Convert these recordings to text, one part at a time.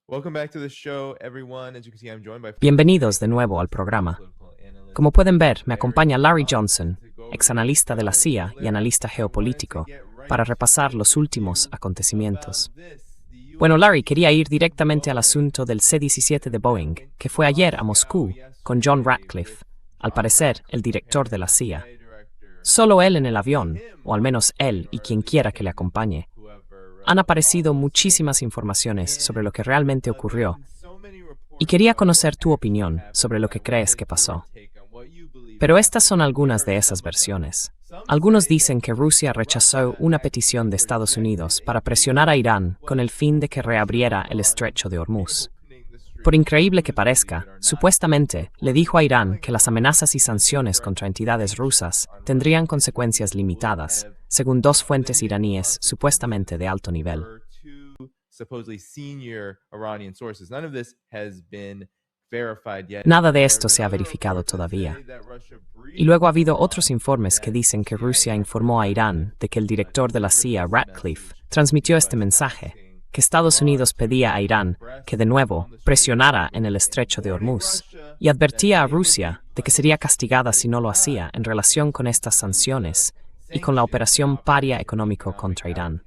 Welcome back to the show, everyone. As you can see, I'm joined by Bienvenidos de nuevo al programa. Como pueden ver, me acompaña Larry Johnson, exanalista de la CIA y analista geopolítico, para repasar los últimos acontecimientos. Bueno, Larry, quería ir directamente al asunto del C-17 de Boeing, que fue ayer a Moscú con John Ratcliffe, al parecer el director de la CIA. Solo él en el avión, o al menos él y quien quiera que le acompañe. Han aparecido muchísimas informaciones sobre lo que realmente ocurrió, y quería conocer tu opinión sobre lo que crees que pasó. Pero estas son algunas de esas versiones. Algunos dicen que Rusia rechazó una petición de Estados Unidos para presionar a Irán con el fin de que reabriera el estrecho de Hormuz. Por increíble que parezca, supuestamente le dijo a Irán que las amenazas y sanciones contra entidades rusas tendrían consecuencias limitadas, según dos fuentes iraníes supuestamente de alto nivel. Nada de esto se ha verificado todavía. Y luego ha habido otros informes que dicen que Rusia informó a Irán de que el director de la CIA, Ratcliffe, transmitió este mensaje, que Estados Unidos pedía a Irán que de nuevo presionara en el estrecho de Hormuz y advertía a Rusia de que sería castigada si no lo hacía en relación con estas sanciones y con la operación paria económico contra Irán.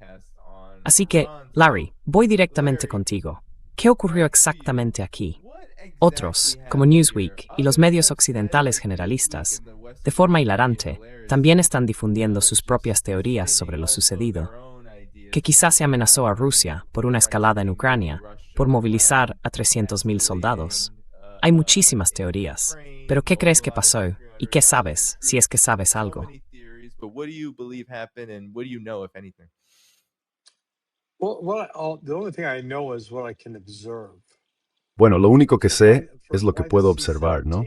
Así que, Larry, voy directamente contigo. ¿Qué ocurrió exactamente aquí? Otros, como Newsweek y los medios occidentales generalistas, de forma hilarante, también están difundiendo sus propias teorías sobre lo sucedido, que quizás se amenazó a Rusia por una escalada en Ucrania, por movilizar a 300,000 soldados. Hay muchísimas teorías, pero ¿qué crees que pasó? ¿Y qué sabes, si es que sabes algo? Bueno, lo único que sé es lo que puedo observar, ¿no?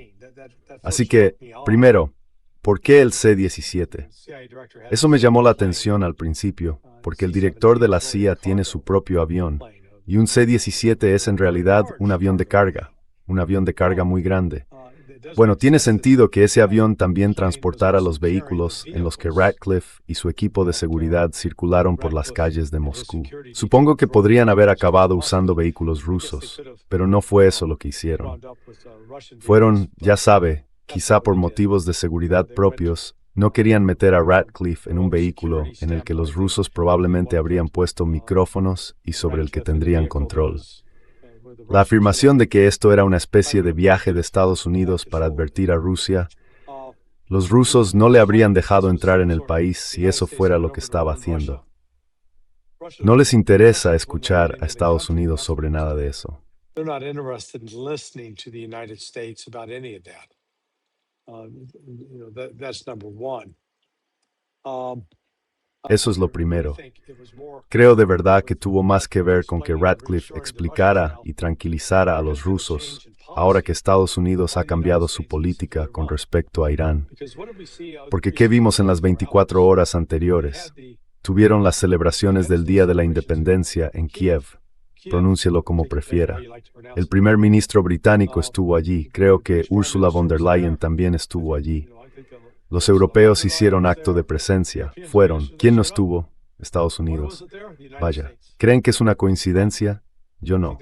Así que, primero, ¿por qué el C-17? Eso me llamó la atención al principio, porque el director de la CIA tiene su propio avión, y un C-17 es en realidad un avión de carga muy grande. Bueno, tiene sentido que ese avión también transportara los vehículos en los que Ratcliffe y su equipo de seguridad circularon por las calles de Moscú. Supongo que podrían haber acabado usando vehículos rusos, pero no fue eso lo que hicieron. Fueron, ya sabe, quizá por motivos de seguridad propios, no querían meter a Ratcliffe en un vehículo en el que los rusos probablemente habrían puesto micrófonos y sobre el que tendrían control. La afirmación de que esto era una especie de viaje de Estados Unidos para advertir a Rusia, los rusos no le habrían dejado entrar en el país si eso fuera lo que estaba haciendo. No les interesa escuchar a Estados Unidos sobre nada de eso. Eso es lo primero. Creo de verdad que tuvo más que ver con que Ratcliffe explicara y tranquilizara a los rusos, ahora que Estados Unidos ha cambiado su política con respecto a Irán. Porque ¿qué vimos en las 24 horas anteriores? Tuvieron las celebraciones del Día de la Independencia en Kiev. Pronúncielo como prefiera. El primer ministro británico estuvo allí. Creo que Ursula von der Leyen también estuvo allí. Los europeos hicieron acto de presencia. Fueron. ¿Quién no estuvo? Estados Unidos. Vaya, ¿creen que es una coincidencia? Yo no.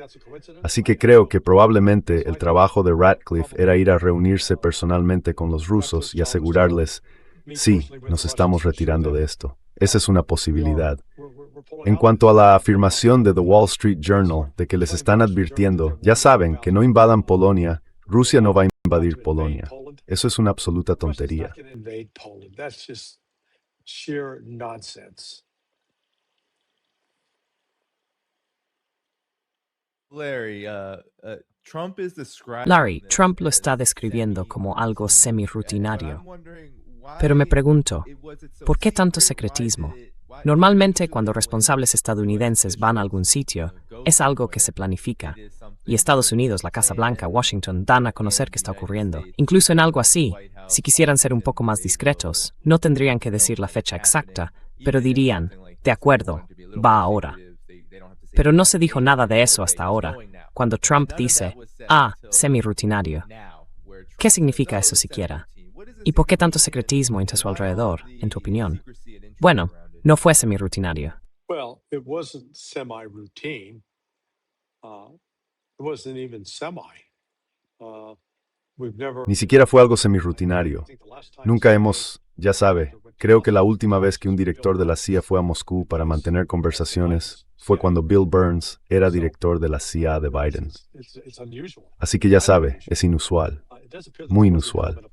Así que creo que probablemente el trabajo de Ratcliffe era ir a reunirse personalmente con los rusos y asegurarles, sí, nos estamos retirando de esto. Esa es una posibilidad. En cuanto a la afirmación de The Wall Street Journal de que les están advirtiendo, ya saben, que no invadan Polonia, Rusia no va a invadir Polonia. Eso es una absoluta tontería. Larry, Trump lo está describiendo como algo semi-rutinario. Pero me pregunto, ¿por qué tanto secretismo? Normalmente, cuando responsables estadounidenses van a algún sitio, es algo que se planifica. Y Estados Unidos, la Casa Blanca, Washington, dan a conocer qué está ocurriendo. Incluso en algo así, si quisieran ser un poco más discretos, no tendrían que decir la fecha exacta, pero dirían, de acuerdo, va ahora. Pero no se dijo nada de eso hasta ahora, cuando Trump dice, semi-rutinario. ¿Qué significa eso siquiera? ¿Y por qué tanto secretismo entre su alrededor, en tu opinión? Bueno, no fue semi-rutinario. Ni siquiera fue algo semirrutinario. Nunca hemos, ya sabe, creo que la última vez que un director de la CIA fue a Moscú para mantener conversaciones fue cuando Bill Burns era director de la CIA de Biden. Así que ya sabe, es inusual, muy inusual.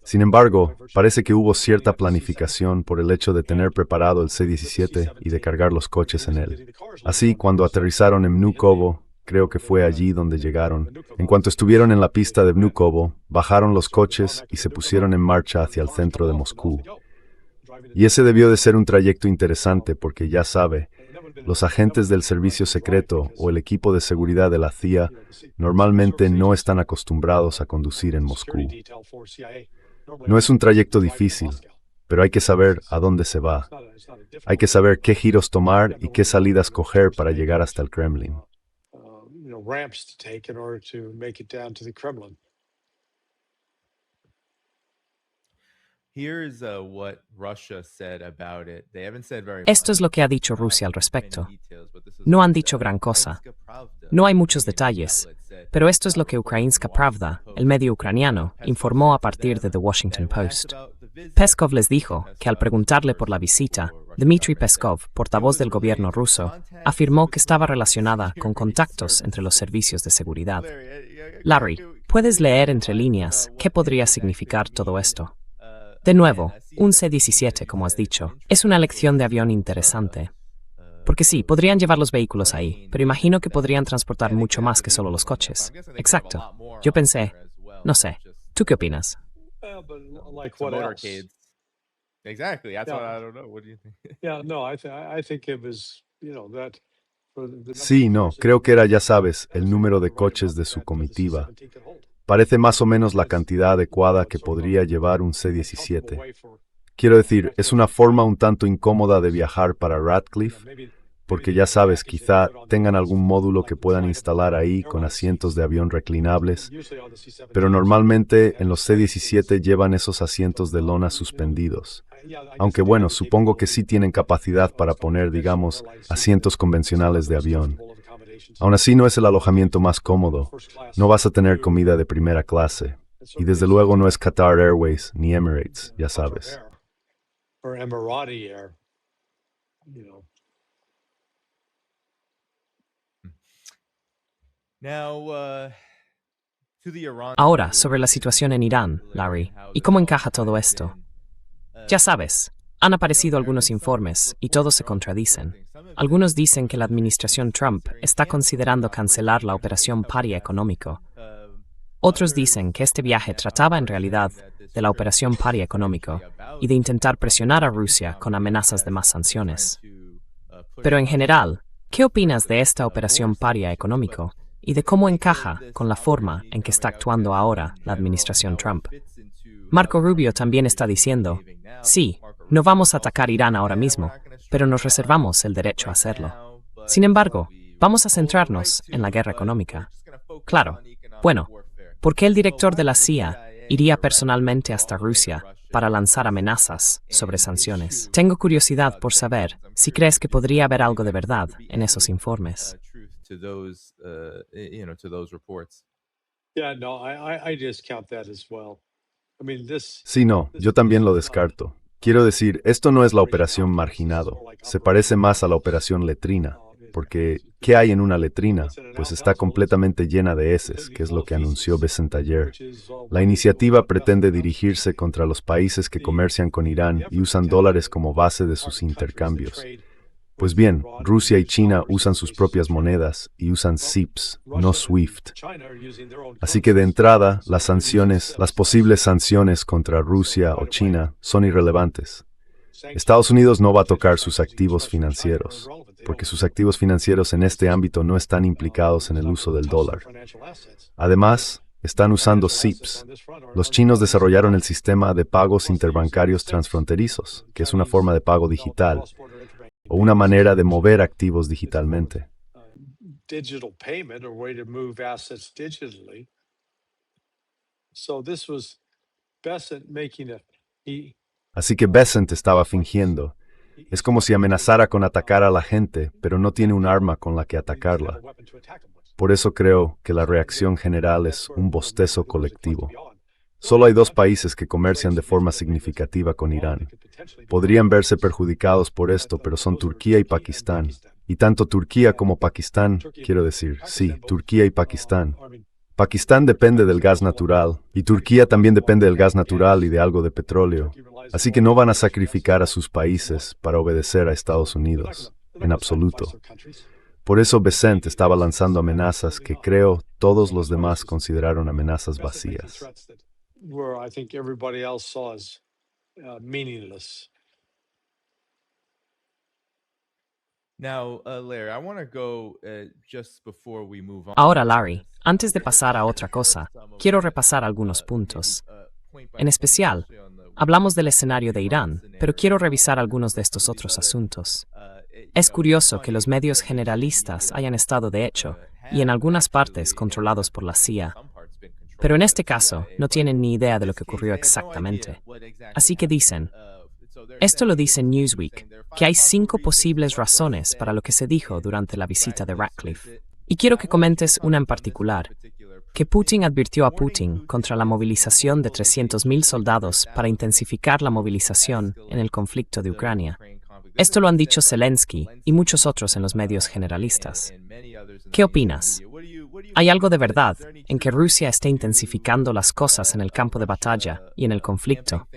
Sin embargo, parece que hubo cierta planificación por el hecho de tener preparado el C-17 y de cargar los coches en él. Así, cuando aterrizaron en Vnukovo, creo que fue allí donde llegaron. En cuanto estuvieron en la pista de Vnukovo, bajaron los coches y se pusieron en marcha hacia el centro de Moscú. Y ese debió de ser un trayecto interesante porque, ya sabe, los agentes del servicio secreto o el equipo de seguridad de la CIA normalmente no están acostumbrados a conducir en Moscú. No es un trayecto difícil, pero hay que saber a dónde se va. Hay que saber qué giros tomar y qué salidas coger para llegar hasta el Kremlin. Esto es lo que ha dicho Rusia al respecto. No han dicho gran cosa. No hay muchos detalles, pero esto es lo que Ukrainska Pravda, el medio ucraniano, informó a partir de The Washington Post. Peskov les dijo que al preguntarle por la visita, Dmitry Peskov, portavoz del gobierno ruso, afirmó que estaba relacionada con contactos entre los servicios de seguridad. Larry, ¿puedes leer entre líneas qué podría significar todo esto? De nuevo, un C-17, como has dicho, es una lección de avión interesante. Porque sí, podrían llevar los vehículos ahí, pero imagino que podrían transportar mucho más que solo los coches. Exacto. Yo pensé, no sé, ¿tú qué opinas? Sí, no, creo que era, ya sabes, el número de coches de su comitiva. Parece más o menos la cantidad adecuada que podría llevar un C-17. Quiero decir, es una forma un tanto incómoda de viajar para Radcliffe, porque ya sabes, quizá tengan algún módulo que puedan instalar ahí con asientos de avión reclinables, pero normalmente en los C-17 llevan esos asientos de lona suspendidos. Aunque bueno, supongo que sí tienen capacidad para poner, digamos, asientos convencionales de avión. Aún así no es el alojamiento más cómodo, no vas a tener comida de primera clase, y desde luego no es Qatar Airways ni Emirates, ya sabes. Ahora, sobre la situación en Irán, Larry, y cómo encaja todo esto. Ya sabes, han aparecido algunos informes y todos se contradicen. Algunos dicen que la administración Trump está considerando cancelar la operación Paria Económico. Otros dicen que este viaje trataba en realidad de la operación Paria Económico y de intentar presionar a Rusia con amenazas de más sanciones. Pero en general, ¿qué opinas de esta operación Paria Económico y de cómo encaja con la forma en que está actuando ahora la administración Trump? Marco Rubio también está diciendo, sí, no vamos a atacar Irán ahora mismo, pero nos reservamos el derecho a hacerlo. Sin embargo, vamos a centrarnos en la guerra económica. Claro, bueno, ¿por qué el director de la CIA iría personalmente hasta Rusia para lanzar amenazas sobre sanciones? Tengo curiosidad por saber si crees que podría haber algo de verdad en esos informes. Sí, no, yo también lo descarto. Quiero decir, esto no es la operación Marginado, se parece más a la operación Letrina, porque ¿qué hay en una letrina? Pues está completamente llena de heces, que es lo que anunció Bessent ayer. La iniciativa pretende dirigirse contra los países que comercian con Irán y usan dólares como base de sus intercambios. Pues bien, Rusia y China usan sus propias monedas y usan SIPs, no SWIFT. Así que de entrada, las posibles sanciones contra Rusia o China son irrelevantes. Estados Unidos no va a tocar sus activos financieros, porque sus activos financieros en este ámbito no están implicados en el uso del dólar. Además, están usando SIPs. Los chinos desarrollaron el sistema de pagos interbancarios transfronterizos, que es una forma de pago digital, o una manera de mover activos digitalmente. Así que Bessent estaba fingiendo, Es como si amenazara con atacar a la gente, pero no tiene un arma con la que atacarla. Por eso creo que la reacción general es un bostezo colectivo. Solo hay dos países que comercian de forma significativa con Irán. Podrían verse perjudicados por esto, pero son Turquía y Pakistán. Y tanto Turquía como Pakistán, quiero decir, sí, Turquía y Pakistán. Pakistán depende del gas natural, y Turquía también depende del gas natural y de algo de petróleo. Así que no van a sacrificar a sus países para obedecer a Estados Unidos, en absoluto. Por eso Bessent estaba lanzando amenazas que creo todos los demás consideraron amenazas vacías. Ahora, Larry, antes de pasar a otra cosa, quiero repasar algunos puntos. En especial, hablamos del escenario de Irán, pero quiero revisar algunos de estos otros asuntos. Es curioso que los medios generalistas hayan estado, de hecho, y en algunas partes controlados por la CIA, pero en este caso no tienen ni idea de lo que ocurrió exactamente. Así que dicen, esto lo dice Newsweek, que hay 5 posibles razones para lo que se dijo durante la visita de Ratcliffe. Y quiero que comentes una en particular, que Putin advirtió a Putin contra la movilización de 300.000 soldados para intensificar la movilización en el conflicto de Ucrania. Esto lo han dicho Zelensky y muchos otros en los medios generalistas. ¿Qué opinas? ¿Hay algo de verdad en que Rusia esté intensificando las cosas en el campo de batalla y en el conflicto?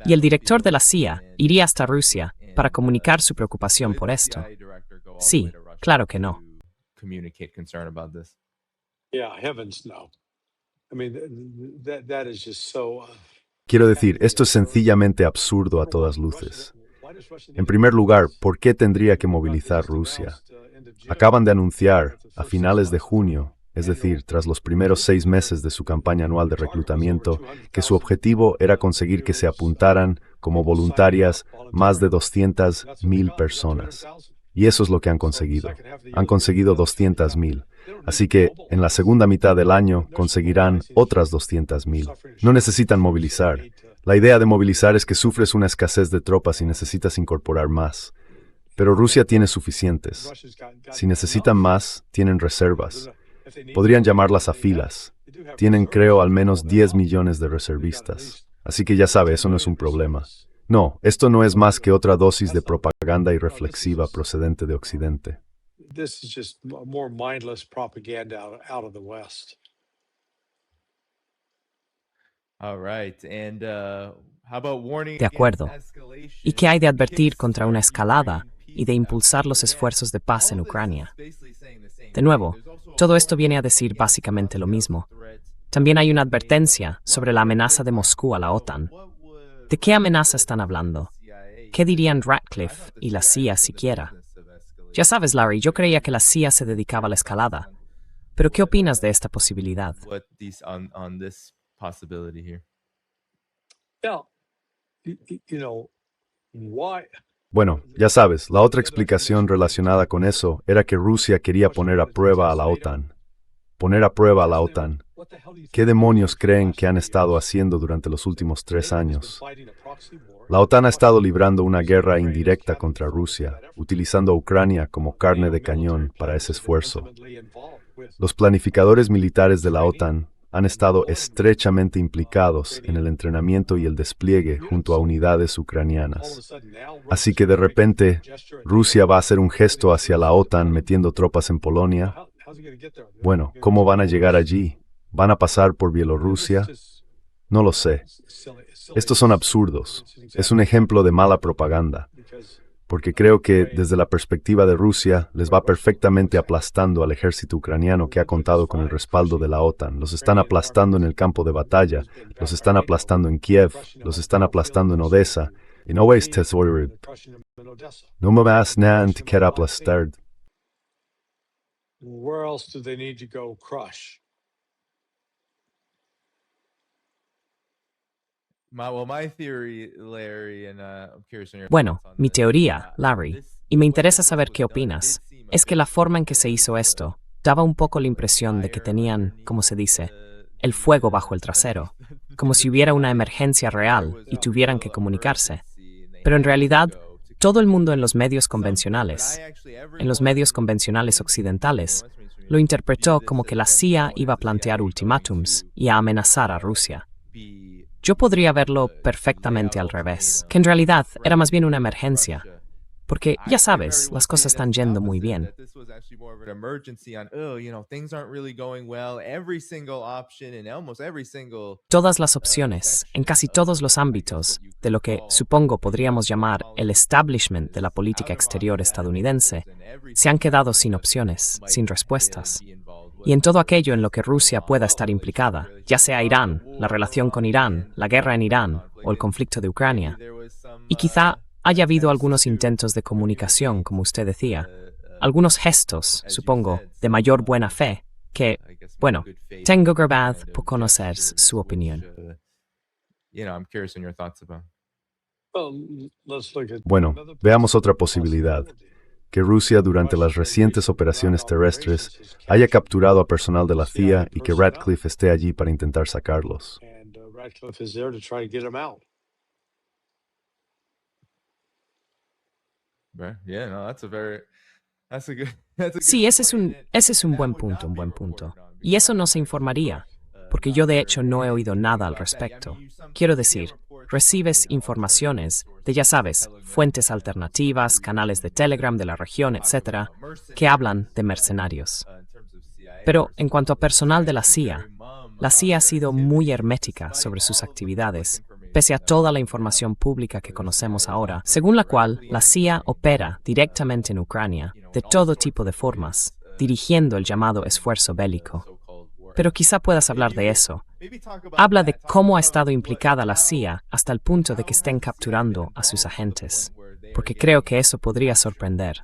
Y el director de la CIA iría hasta Rusia para comunicar su preocupación por esto. Sí, claro que no. Quiero decir, esto es sencillamente absurdo a todas luces. En primer lugar, ¿por qué tendría que movilizar Rusia? Acaban de anunciar, a finales de junio, es decir, tras los primeros 6 meses de su campaña anual de reclutamiento, que su objetivo era conseguir que se apuntaran como voluntarias más de 200.000 personas. Y eso es lo que han conseguido. Han conseguido 200.000. Así que, en la segunda mitad del año, conseguirán otras 200.000. No necesitan movilizar. La idea de movilizar es que sufres una escasez de tropas y necesitas incorporar más. Pero Rusia tiene suficientes. Si necesitan más, tienen reservas. Podrían llamarlas a filas. Tienen, creo, al menos 10 millones de reservistas. Así que ya sabe, eso no es un problema. No, esto no es más que otra dosis de propaganda irreflexiva procedente de Occidente. De acuerdo. ¿Y qué hay de advertir contra una escalada y de impulsar los esfuerzos de paz en Ucrania? De nuevo, todo esto viene a decir básicamente lo mismo. También hay una advertencia sobre la amenaza de Moscú a la OTAN. ¿De qué amenaza están hablando? ¿Qué dirían Ratcliffe y la CIA siquiera? Ya sabes, Larry, yo creía que la CIA se dedicaba a la escalada. ¿Pero qué opinas de esta posibilidad? Bueno, ya sabes, la otra explicación relacionada con eso era que Rusia quería poner a prueba a la OTAN. Poner a prueba a la OTAN. ¿Qué demonios creen que han estado haciendo durante los últimos 3 años? La OTAN ha estado librando una guerra indirecta contra Rusia, utilizando a Ucrania como carne de cañón para ese esfuerzo. Los planificadores militares de la OTAN han estado estrechamente implicados en el entrenamiento y el despliegue junto a unidades ucranianas. Así que de repente, Rusia va a hacer un gesto hacia la OTAN metiendo tropas en Polonia. Bueno, ¿cómo van a llegar allí? ¿Van a pasar por Bielorrusia? No lo sé. Estos son absurdos. Es un ejemplo de mala propaganda. Porque creo que, desde la perspectiva de Rusia, les va perfectamente aplastando al ejército ucraniano que ha contado con el respaldo de la OTAN. Los están aplastando en el campo de batalla, los están aplastando en Kiev, los están aplastando en Odessa. Y no es tesorid. No me vas nan te quer aplastar. Where else do they need to go crush? Bueno, mi teoría, Larry, y me interesa saber qué opinas, es que la forma en que se hizo esto daba un poco la impresión de que tenían, como se dice, el fuego bajo el trasero, como si hubiera una emergencia real y tuvieran que comunicarse. Pero en realidad, todo el mundo en los medios convencionales, occidentales, lo interpretó como que la CIA iba a plantear ultimátums y a amenazar a Rusia. Yo podría verlo perfectamente al revés, que en realidad era más bien una emergencia, porque ya sabes, las cosas están yendo muy bien. Todas las opciones, en casi todos los ámbitos, de lo que supongo podríamos llamar el establishment de la política exterior estadounidense, se han quedado sin opciones, sin respuestas. Y en todo aquello en lo que Rusia pueda estar implicada, ya sea Irán, la relación con Irán, la guerra en Irán o el conflicto de Ucrania. Y quizá haya habido algunos intentos de comunicación, como usted decía, algunos gestos, supongo, de mayor buena fe, que, bueno, tengo grabado por conocer su opinión. Bueno, veamos otra posibilidad. Que Rusia, durante las recientes operaciones terrestres, haya capturado a personal de la CIA y que Ratcliffe esté allí para intentar sacarlos. Sí, ese es un buen punto. Y eso no se informaría, porque yo de hecho no he oído nada al respecto. Quiero decir, recibes informaciones de, ya sabes, fuentes alternativas, canales de Telegram de la región, etcétera, que hablan de mercenarios. Pero en cuanto a personal de la CIA ha sido muy hermética sobre sus actividades, pese a toda la información pública que conocemos ahora, según la cual la CIA opera directamente en Ucrania, de todo tipo de formas, dirigiendo el llamado esfuerzo bélico. Pero quizá puedas hablar de eso. Habla de cómo ha estado implicada la CIA hasta el punto de que estén capturando a sus agentes, porque creo que eso podría sorprender.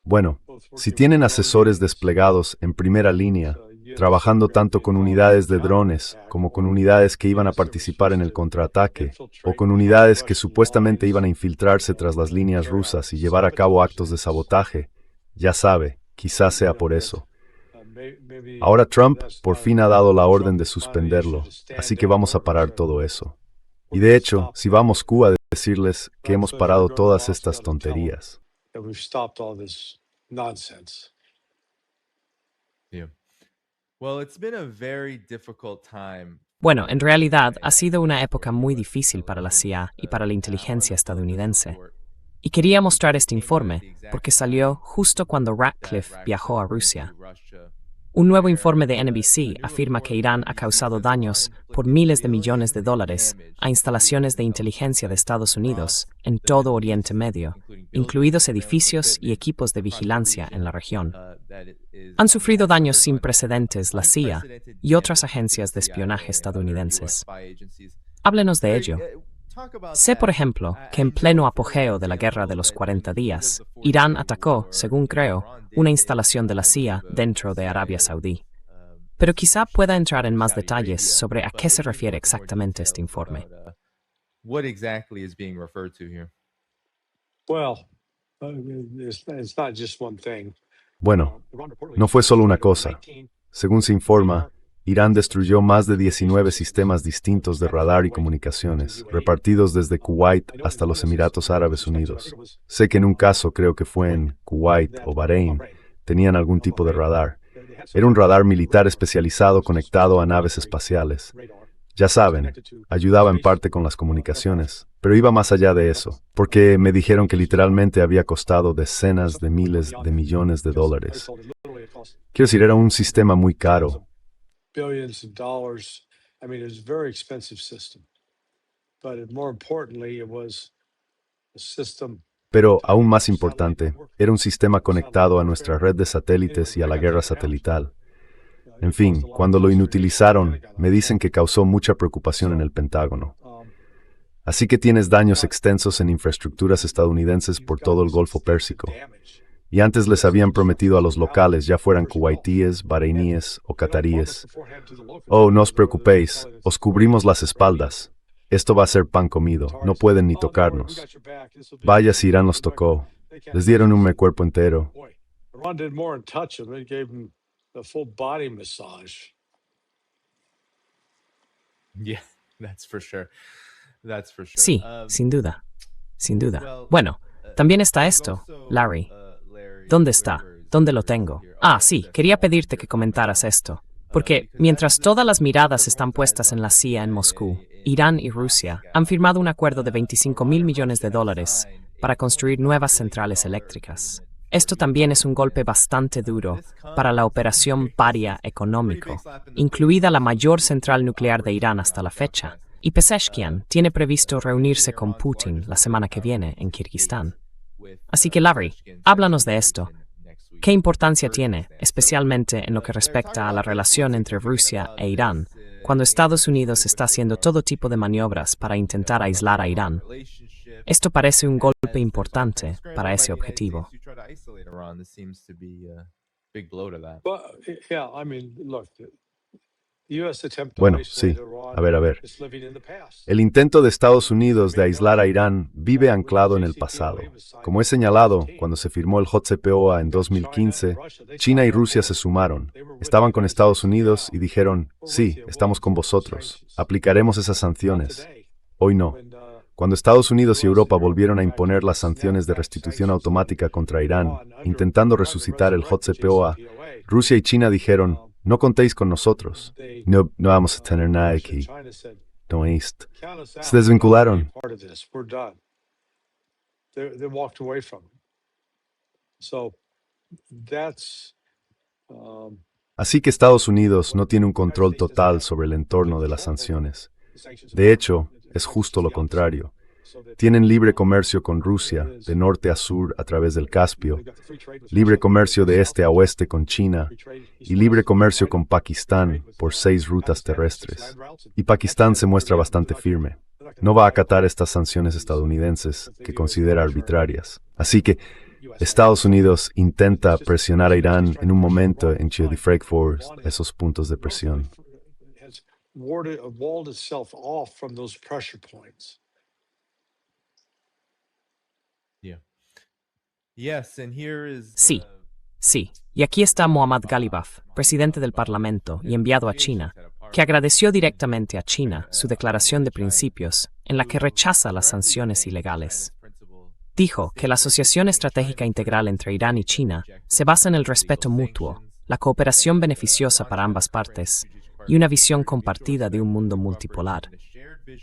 Bueno, si tienen asesores desplegados en primera línea, trabajando tanto con unidades de drones como con unidades que iban a participar en el contraataque, o con unidades que supuestamente iban a infiltrarse tras las líneas rusas y llevar a cabo actos de sabotaje, ya sabe, quizás sea por eso. Ahora Trump por fin ha dado la orden de suspenderlo, así que vamos a parar todo eso. Y de hecho, si va a Moscú a decirles que hemos parado todas estas tonterías. Bueno, en realidad ha sido una época muy difícil para la CIA y para la inteligencia estadounidense. Y quería mostrar este informe porque salió justo cuando Ratcliffe viajó a Rusia. Un nuevo informe de NBC afirma que Irán ha causado daños por miles de millones de dólares a instalaciones de inteligencia de Estados Unidos en todo Oriente Medio, incluidos edificios y equipos de vigilancia en la región. Han sufrido daños sin precedentes la CIA y otras agencias de espionaje estadounidenses. Háblenos de ello. Sé, por ejemplo, que en pleno apogeo de la Guerra de los 40 días, Irán atacó, según creo, una instalación de la CIA dentro de Arabia Saudí. Pero quizá pueda entrar en más detalles sobre a qué se refiere exactamente este informe. Bueno, no fue solo una cosa. Según se informa, Irán destruyó más de 19 sistemas distintos de radar y comunicaciones, repartidos desde Kuwait hasta los Emiratos Árabes Unidos. Sé que en un caso, creo que fue en Kuwait o Bahrein, tenían algún tipo de radar. Era un radar militar especializado conectado a naves espaciales. Ya saben, ayudaba en parte con las comunicaciones, pero iba más allá de eso, porque me dijeron que literalmente había costado decenas de miles de millones de dólares. Quiero decir, era un sistema muy caro. Billions of dollars. I mean, it was a very expensive system. But more importantly, it was a system. Pero, aún más importante, era un sistema conectado a nuestra red de satélites y a la guerra satelital. En fin, cuando lo inutilizaron, me dicen que causó mucha preocupación en el Pentágono. Así que tienes daños extensos en infraestructuras estadounidenses por todo el Golfo Pérsico. Y antes les habían prometido a los locales, ya fueran kuwaitíes, bahreiníes o cataríes: oh, no os preocupéis, os cubrimos las espaldas. Esto va a ser pan comido, no pueden ni tocarnos. Vaya si Irán los tocó. Les dieron un cuerpo entero. Yeah. That's for sure. That's for sure. Sí, sin duda. Sin duda. Bueno, también está esto, Larry. ¿Dónde está? ¿Dónde lo tengo? Ah, sí, quería pedirte que comentaras esto. Porque mientras todas las miradas están puestas en la CIA en Moscú, Irán y Rusia han firmado un acuerdo de $25,000 millones para construir nuevas centrales eléctricas. Esto también es un golpe bastante duro para la operación paria económico, incluida la mayor central nuclear de Irán hasta la fecha. Y Pezeshkian tiene previsto reunirse con Putin la semana que viene en Kirguistán. Así que, Larry, háblanos de esto. ¿Qué importancia tiene, especialmente en lo que respecta a la relación entre Rusia e Irán, cuando Estados Unidos está haciendo todo tipo de maniobras para intentar aislar a Irán? Esto parece un golpe importante para ese objetivo. Well, yeah, I mean, look, the U.S. attempt to Bueno, isolate sí. Iran A ver. is living in the past. El intento de Estados Unidos de aislar a Irán vive anclado en el pasado. Como he señalado, cuando se firmó el JCPOA en 2015, China y Rusia se sumaron. Estaban con Estados Unidos y dijeron, sí, estamos con vosotros. Aplicaremos esas sanciones. Hoy no. Cuando Estados Unidos y Europa volvieron a imponer las sanciones de restitución automática contra Irán, intentando resucitar el JCPOA, Rusia y China dijeron, no contéis con nosotros. No vamos a tener nada aquí. No es. Se desvincularon. They walked away from it. So that's Así que Estados Unidos no tiene un control total sobre el entorno de las sanciones. De hecho, es justo lo contrario. Tienen libre comercio con Rusia, de norte a sur a través del Caspio, libre comercio de este a oeste con China y libre comercio con Pakistán por 6 rutas terrestres. Y Pakistán se muestra bastante firme. No va a acatar estas sanciones estadounidenses que considera arbitrarias. Así que Estados Unidos intenta presionar a Irán en un momento en que defragmentar esos puntos de presión. has walled itself off from those pressure points. Sí, sí. Y aquí está Mohammad Ghalibaf, presidente del Parlamento y enviado a China, que agradeció directamente a China su declaración de principios en la que rechaza las sanciones ilegales. Dijo que la Asociación Estratégica Integral entre Irán y China se basa en el respeto mutuo, la cooperación beneficiosa para ambas partes y una visión compartida de un mundo multipolar.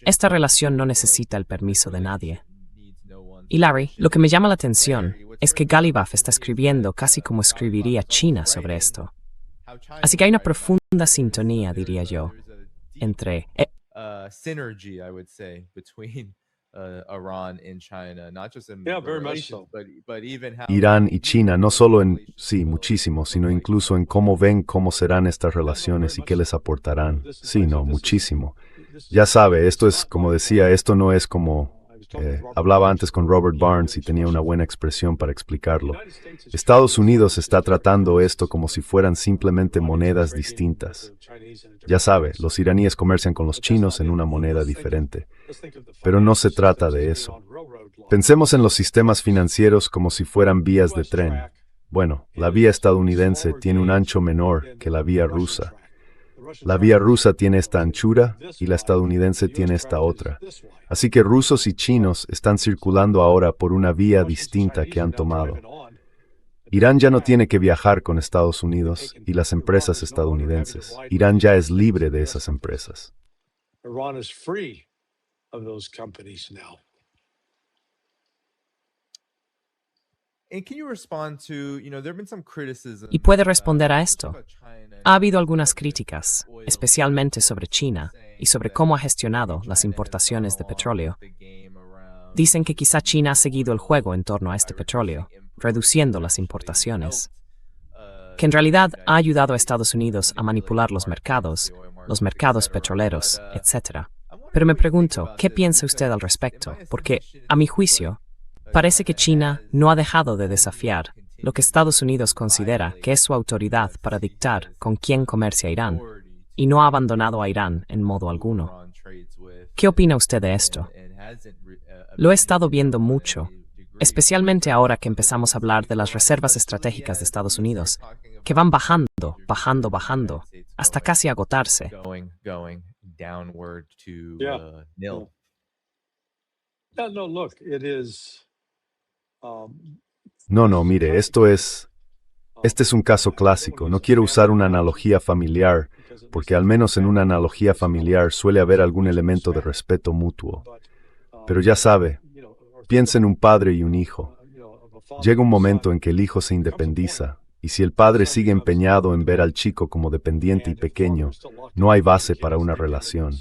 Esta relación no necesita el permiso de nadie. Y Larry, lo que me llama la atención es que Ghalibaf está escribiendo casi como escribiría China sobre esto. Así que hay una profunda sintonía, diría yo, entre synergy, I would say, between Iran and China, not just in Yeah, the very much relations, but even how Irán y China, no solo en, sí, muchísimo, sino incluso en cómo ven cómo serán estas relaciones y qué les aportarán. Sí, no, muchísimo. Ya sabe, esto es, como decía, esto no es como... hablaba antes con Robert Barnes y tenía una buena expresión para explicarlo. Estados Unidos está tratando esto como si fueran simplemente monedas distintas. Ya sabe, los iraníes comercian con los chinos en una moneda diferente. Pero no se trata de eso. Pensemos en los sistemas financieros como si fueran vías de tren. Bueno, la vía estadounidense tiene un ancho menor que la vía rusa. La vía rusa tiene esta anchura y la estadounidense tiene esta otra. Así que rusos y chinos están circulando ahora por una vía distinta que han tomado. Irán ya no tiene que viajar con Estados Unidos y las empresas estadounidenses. Irán ya es libre de esas empresas. Iran is free of those companies now. And can you respond to, there have been some criticism. ¿Y puede responder a esto? Ha habido algunas críticas, especialmente sobre China y sobre cómo ha gestionado las importaciones de petróleo. Dicen que quizá China ha seguido el juego en torno a este petróleo, reduciendo las importaciones, que en realidad ha ayudado a Estados Unidos a manipular los mercados petroleros, etc. Pero me pregunto, ¿qué piensa usted al respecto? Porque, a mi juicio, parece que China no ha dejado de desafiar lo que Estados Unidos considera que es su autoridad para dictar con quién comercia Irán, y no ha abandonado a Irán en modo alguno. ¿Qué opina usted de esto? Lo he estado viendo mucho, especialmente ahora que empezamos a hablar de las reservas estratégicas de Estados Unidos, que van bajando, hasta casi agotarse. downward to Yeah. nil. Yeah, no, look, it is. No, mire, este es un caso clásico. No quiero usar una analogía familiar, porque al menos en una analogía familiar suele haber algún elemento de respeto mutuo. Pero ya sabe, piensa en un padre y un hijo. Llega un momento en que el hijo se independiza, y si el padre sigue empeñado en ver al chico como dependiente y pequeño, no hay base para una relación.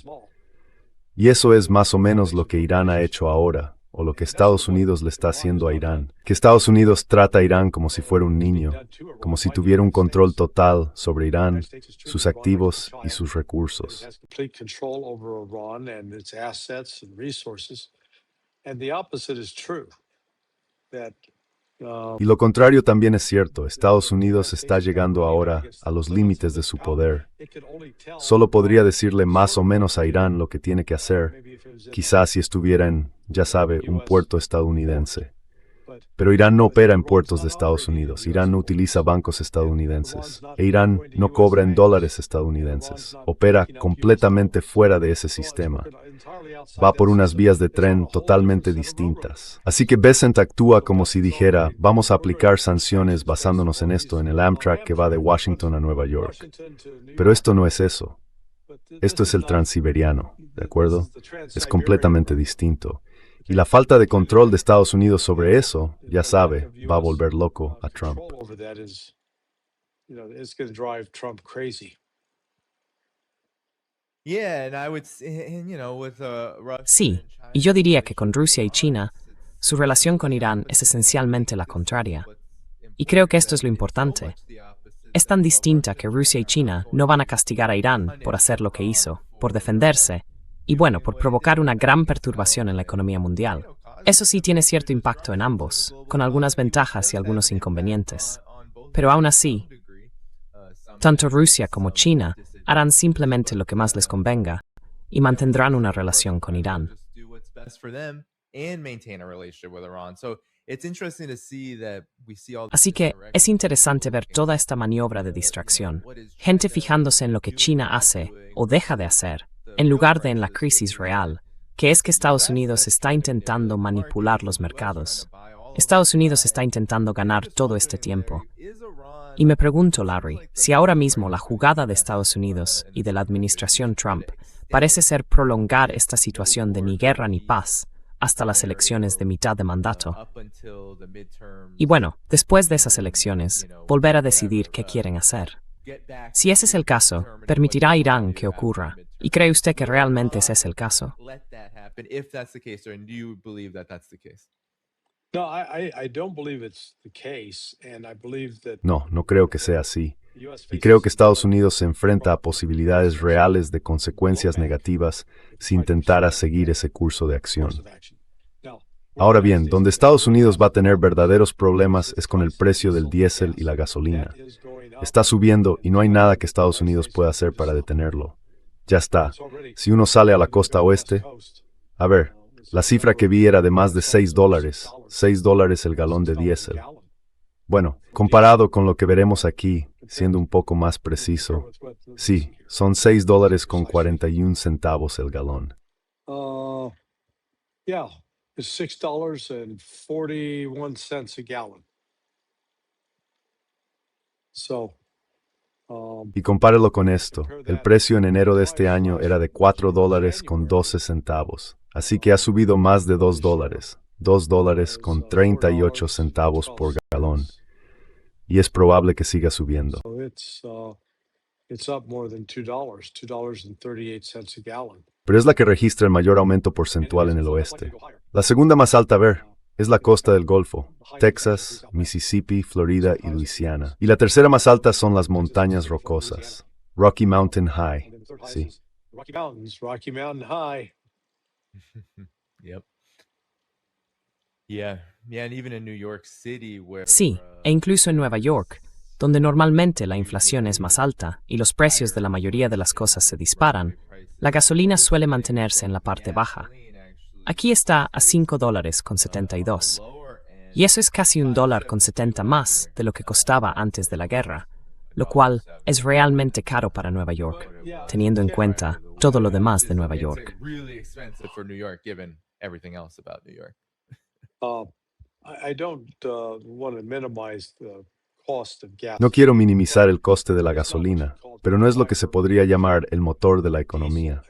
Y eso es más o menos lo que Irán ha hecho ahora, o lo que Estados Unidos le está haciendo a Irán. Que Estados Unidos trata a Irán como si fuera un niño, como si tuviera un control total sobre Irán, sus activos y sus recursos. Y lo contrario también es cierto. Estados Unidos está llegando ahora a los límites de su poder. Solo podría decirle más o menos a Irán lo que tiene que hacer, quizás si estuviera en, ya sabe, un puerto estadounidense. Pero Irán no opera en puertos de Estados Unidos. Irán no utiliza bancos estadounidenses. E Irán no cobra en dólares estadounidenses. Opera completamente fuera de ese sistema. Va por unas vías de tren totalmente distintas. Así que Bessent actúa como si dijera, vamos a aplicar sanciones basándonos en esto, en el Amtrak que va de Washington a Nueva York. Pero esto no es eso. Esto es el transiberiano, ¿de acuerdo? Es completamente distinto. Y la falta de control de Estados Unidos sobre eso, ya sabe, va a volver loco a Trump. Sí, y yo diría que con Rusia y China, su relación con Irán es esencialmente la contraria. Y creo que esto es lo importante. Es tan distinta que Rusia y China no van a castigar a Irán por hacer lo que hizo, por defenderse, y bueno, por provocar una gran perturbación en la economía mundial. Eso sí tiene cierto impacto en ambos, con algunas ventajas y algunos inconvenientes. Pero aún así, tanto Rusia como China harán simplemente lo que más les convenga y mantendrán una relación con Irán. Así que es interesante ver toda esta maniobra de distracción, gente fijándose en lo que China hace o deja de hacer, en lugar de en la crisis real, que es que Estados Unidos está intentando manipular los mercados. Estados Unidos está intentando ganar todo este tiempo. Y me pregunto, Larry, si ahora mismo la jugada de Estados Unidos y de la administración Trump parece ser prolongar esta situación de ni guerra ni paz hasta las elecciones de mitad de mandato. Y bueno, después de esas elecciones, volver a decidir qué quieren hacer. Si ese es el caso, permitirá a Irán que ocurra. ¿Y cree usted que realmente ese es el caso? No creo que sea así. Y creo que Estados Unidos se enfrenta a posibilidades reales de consecuencias negativas si intentara seguir ese curso de acción. Ahora bien, donde Estados Unidos va a tener verdaderos problemas es con el precio del diésel y la gasolina. Está subiendo y no hay nada que Estados Unidos pueda hacer para detenerlo. Ya está. Si uno sale a la costa oeste, a ver, la cifra que vi era de más de $6, $6 el galón de diésel. Bueno, comparado con lo que veremos aquí, siendo un poco más preciso, sí, son $6.41 el galón. Yeah, it's $6.41 a gallon. So, Y compárelo con esto. El precio en enero de este año era de $4.12. Así que ha subido más de $2. $2.38 por galón. Y es probable que siga subiendo. it's up more than $2.38 a gallon. Pero es la que registra el mayor aumento porcentual en el oeste. La segunda más alta a ver es la costa del Golfo, Texas, Mississippi, Florida y Luisiana. Y la tercera más alta son las montañas rocosas, Rocky Mountain High. Sí. Rocky Mountain High. Yep. Yeah, and even in New York City where Sí, e incluso en Nueva York, donde normalmente la inflación es más alta y los precios de la mayoría de las cosas se disparan, la gasolina suele mantenerse en la parte baja. Aquí está a $5.72. Y eso es casi $1.70 más de lo que costaba antes de la guerra. lo cual es realmente caro para Nueva York, teniendo en cuenta todo lo demás de Nueva York. Really expensive for New York, given everything else about New York. I don't want to minimize the cost of gas. No quiero minimizar el coste de la gasolina, pero no es lo que se podría llamar el motor de la economía.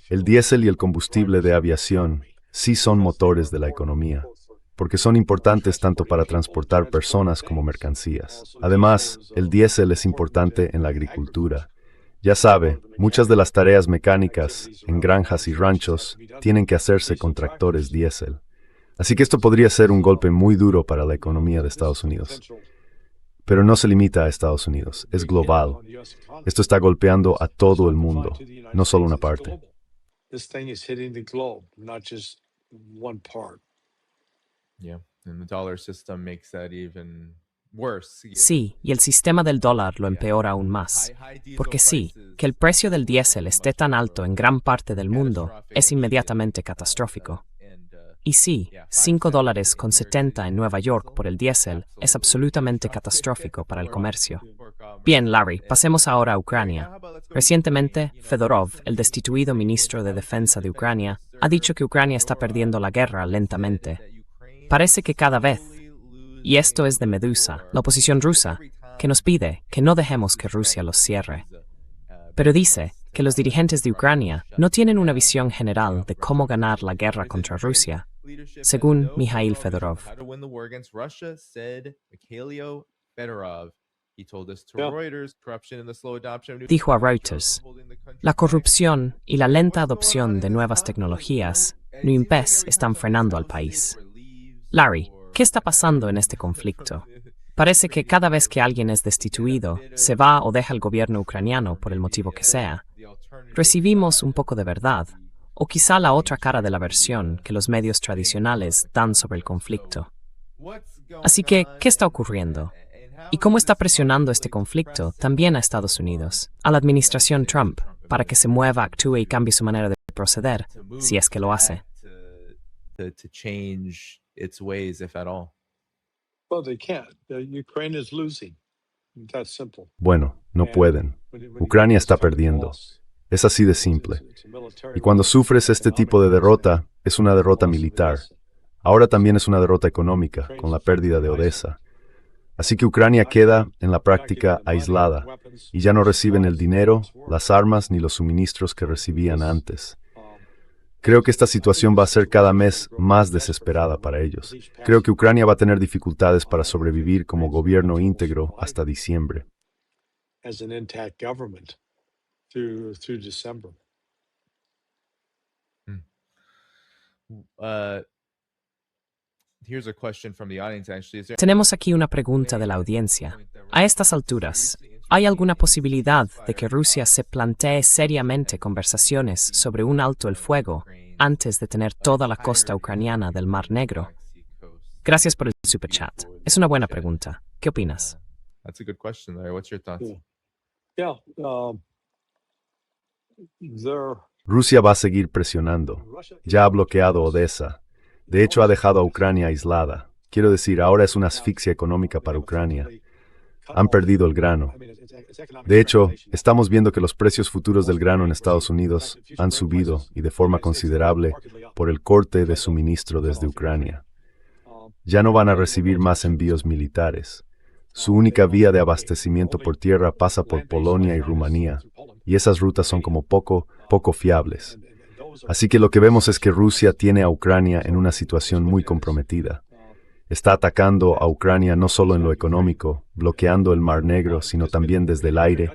El diésel y el combustible de aviación sí son motores de la economía, porque son importantes tanto para transportar personas como mercancías. Además, el diésel es importante en la agricultura. Ya sabe, muchas de las tareas mecánicas en granjas y ranchos tienen que hacerse con tractores diésel. Así que esto podría ser un golpe muy duro para la economía de Estados Unidos. Pero no se limita a Estados Unidos, es global. Esto está golpeando a todo el mundo, no solo una parte. This thing is hitting the globe, not just one part. Yeah, and the dollar system makes that even worse. Sí, y el sistema del dólar lo empeora aún más. Porque sí, que el precio del diésel esté tan alto en gran parte del mundo es inmediatamente catastrófico. Y sí, $5.70 en Nueva York por el diésel es absolutamente catastrófico para el comercio. Bien, Larry, pasemos ahora a Ucrania. Recientemente, Fedorov, el destituido ministro de Defensa de Ucrania, ha dicho que Ucrania está perdiendo la guerra lentamente. Parece que cada vez. Y esto es de Medusa, la oposición rusa, que nos pide que no dejemos que Rusia los cierre. Pero dice que los dirigentes de Ucrania no tienen una visión general de cómo ganar la guerra contra Rusia, según Mikhail Fedorov. Dijo a Reuters, la corrupción y la lenta adopción de nuevas tecnologías no están frenando al país. Larry, ¿qué está pasando en este conflicto? Parece que cada vez que alguien es destituido, se va o deja el gobierno ucraniano por el motivo que sea, recibimos un poco de verdad, o quizá la otra cara de la versión que los medios tradicionales dan sobre el conflicto. Así que, ¿qué está ocurriendo? ¿Y cómo está presionando este conflicto también a Estados Unidos, a la administración Trump, para que se mueva, actúe y cambie su manera de proceder, si es que lo hace? Well, they can't. Ukraine is losing. That's simple. Bueno, no pueden. Ucrania está perdiendo. Es así de simple. Y cuando sufres este tipo de derrota, es una derrota militar. Ahora también es una derrota económica, con la pérdida de Odessa. Así que Ucrania queda, en la práctica, aislada, y ya no reciben el dinero, las armas ni los suministros que recibían antes. Creo que esta situación va a ser cada mes más desesperada para ellos. Creo que Ucrania va a tener dificultades para sobrevivir como gobierno íntegro hasta diciembre. As an intact government through December. Here's a question from the audience, actually. Tenemos aquí una pregunta de la audiencia. A estas alturas, ¿hay alguna posibilidad de que Rusia se plantee seriamente conversaciones sobre un alto el fuego antes de tener toda la costa ucraniana del Mar Negro? Gracias por el superchat. Es una buena pregunta. ¿Qué opinas? That's a good question, Larry. What's your thoughts? Yeah. Rusia va a seguir presionando. Ya ha bloqueado Odessa. De hecho, ha dejado a Ucrania aislada. Quiero decir, ahora es una asfixia económica para Ucrania. Han perdido el grano. De hecho, estamos viendo que los precios futuros del grano en Estados Unidos han subido, y de forma considerable, por el corte de suministro desde Ucrania. Ya no van a recibir más envíos militares. Su única vía de abastecimiento por tierra pasa por Polonia y Rumanía, y esas rutas son como poco fiables. Así que lo que vemos es que Rusia tiene a Ucrania en una situación muy comprometida. Está atacando a Ucrania no solo en lo económico, bloqueando el Mar Negro, sino también desde el aire,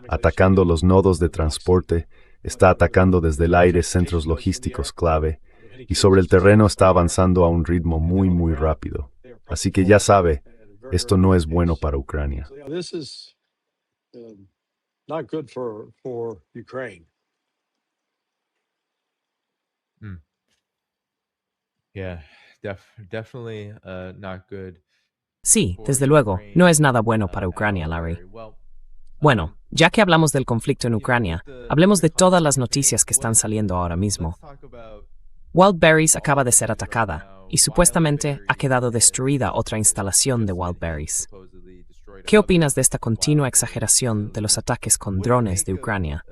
atacando los nodos de transporte, está atacando desde el aire centros logísticos clave, y sobre el terreno está avanzando a un ritmo muy rápido. Así que ya sabe, esto no es bueno para Ucrania. This is not good for Ukraine. Yeah, definitely not good. Sí, desde luego, no es nada bueno para Ucrania, Larry. Bueno, ya que hablamos del conflicto en Ucrania, hablemos de todas las noticias que están saliendo ahora mismo. Wildberries acaba de ser atacada, y supuestamente ha quedado destruida otra instalación de Wildberries. ¿qué opinas de esta continua exageración de los ataques con drones de Ucrania?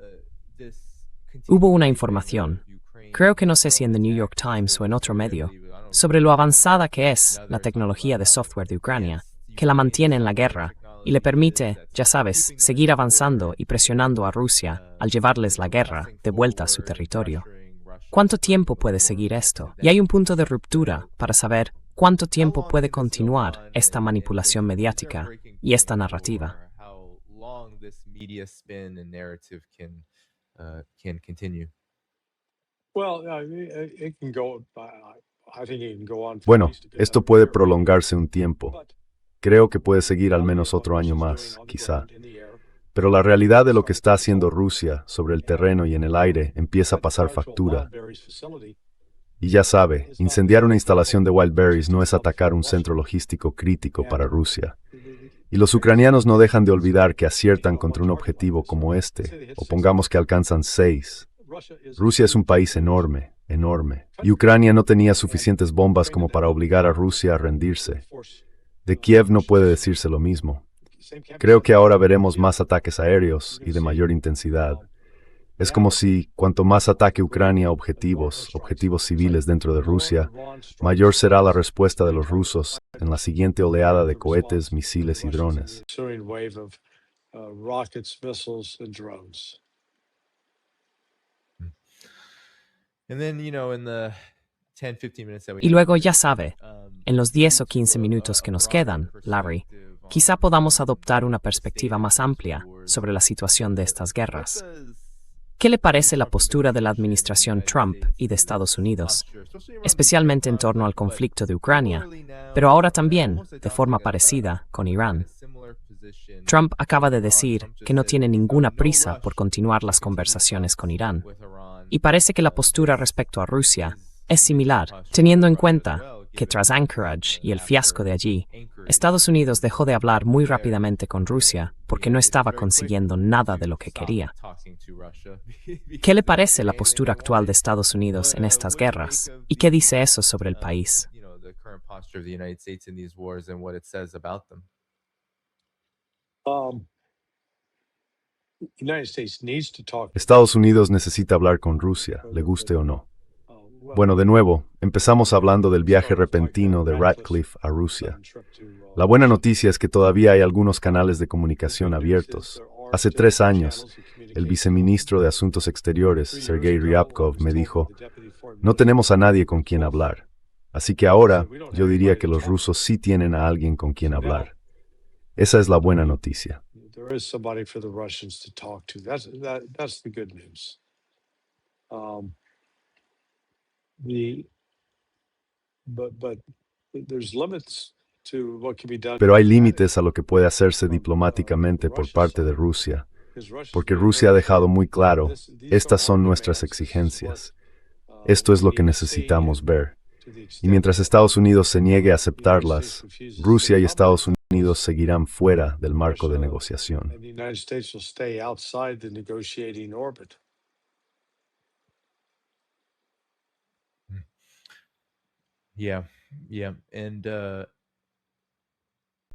Hubo una información, creo que no sé si en The New York Times o en otro medio, sobre lo avanzada que es la tecnología de software de Ucrania, que la mantiene en la guerra y le permite, ya sabes, seguir avanzando y presionando a Rusia al llevarles la guerra de vuelta a su territorio. ¿Cuánto tiempo puede seguir esto? Y hay un punto de ruptura para saber cuánto tiempo puede continuar esta manipulación mediática y esta narrativa. Bueno, esto puede prolongarse un tiempo. Creo que puede seguir al menos otro año más, quizá. Pero la realidad de lo que está haciendo Rusia sobre el terreno y en el aire empieza a pasar factura. Y ya sabe, incendiar una instalación de Wildberries no es atacar un centro logístico crítico para Rusia. Y los ucranianos no dejan de olvidar que aciertan contra un objetivo como este, o pongamos que alcanzan 6. Rusia es un país enorme, enorme. Y Ucrania no tenía suficientes bombas como para obligar a Rusia a rendirse. De Kiev no puede decirse lo mismo. Creo que ahora veremos más ataques aéreos y de mayor intensidad. Es como si, cuanto más ataque Ucrania a objetivos civiles dentro de Rusia, mayor será la respuesta de los rusos en la siguiente oleada de cohetes, misiles y drones. Y luego, ya sabe, en los 10 o 15 minutos que nos quedan, Larry, quizá podamos adoptar una perspectiva más amplia sobre la situación de estas guerras. ¿Qué le parece la postura de la administración Trump y de Estados Unidos, especialmente en torno al conflicto de Ucrania, pero ahora también, de forma parecida, con Irán? Trump acaba de decir que no tiene ninguna prisa por continuar las conversaciones con Irán, y parece que la postura respecto a Rusia es similar, teniendo en cuenta que tras Anchorage y el fiasco de allí, Estados Unidos dejó de hablar muy rápidamente con Rusia porque no estaba consiguiendo nada de lo que quería. ¿Qué le parece la postura actual de Estados Unidos en estas guerras? ¿Y qué dice eso sobre el país? Estados Unidos necesita hablar con Rusia, le guste o no. Bueno, de nuevo, empezamos hablando del viaje repentino de Ratcliffe a Rusia. La buena noticia es que todavía hay algunos canales de comunicación abiertos. Hace 3 años, el viceministro de Asuntos Exteriores, Sergei Ryabkov, me dijo, no tenemos a nadie con quien hablar. Así que ahora, yo diría que los rusos sí tienen a alguien con quien hablar. Esa es la buena noticia. Pero hay límites a lo que puede hacerse diplomáticamente por parte de Rusia, porque Rusia ha dejado muy claro, estas son nuestras exigencias. Esto es lo que necesitamos ver. Y mientras Estados Unidos se niegue a aceptarlas, Rusia y Estados Unidos seguirán fuera del marco de negociación.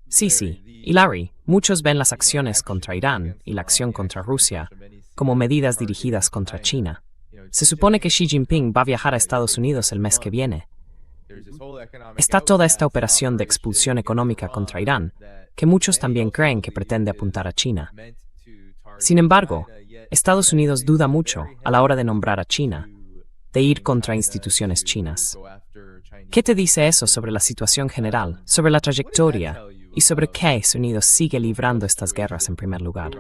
Sí. Y Larry, muchos ven las acciones contra Irán y la acción contra Rusia como medidas dirigidas contra China. Se supone que Xi Jinping va a viajar a Estados Unidos el mes que viene. Está toda esta operación de expulsión económica contra Irán, que muchos también creen que pretende apuntar a China. Sin embargo, Estados Unidos duda mucho a la hora de nombrar a China, de ir contra instituciones chinas. ¿Qué te dice eso sobre la situación general, sobre la trayectoria y sobre qué Estados Unidos sigue librando estas guerras en primer lugar?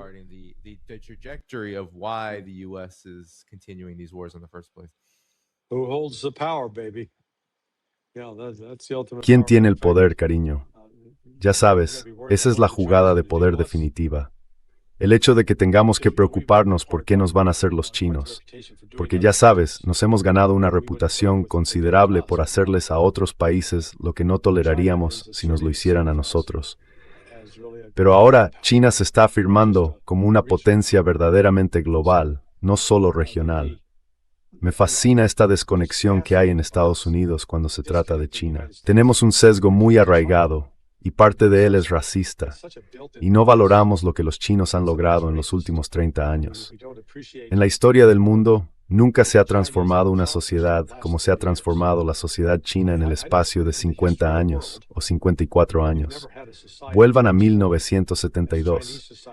¿Quién tiene el poder, cariño? Ya sabes, esa es la jugada de poder definitiva. El hecho de que tengamos que preocuparnos por qué nos van a hacer los chinos. Porque ya sabes, nos hemos ganado una reputación considerable por hacerles a otros países lo que no toleraríamos si nos lo hicieran a nosotros. Pero ahora China se está afirmando como una potencia verdaderamente global, no solo regional. Me fascina esta desconexión que hay en Estados Unidos cuando se trata de China. Tenemos un sesgo muy arraigado, y parte de él es racista, y no valoramos lo que los chinos han logrado en los últimos 30 años. En la historia del mundo, nunca se ha transformado una sociedad como se ha transformado la sociedad china en el espacio de 50 años o 54 años. Vuelvan a 1972.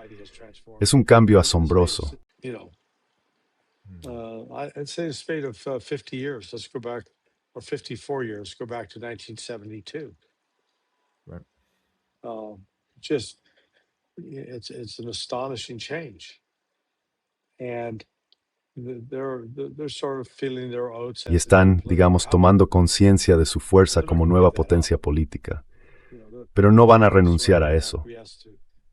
Es un cambio asombroso. I'd say a spate of 50 years. Let's go back, or 54 years. Go back to 1972. Right. Just it's an astonishing change, and they're sort of feeling their oats. Y están, digamos, tomando conciencia de su fuerza como nueva potencia política. Pero no van a renunciar a eso.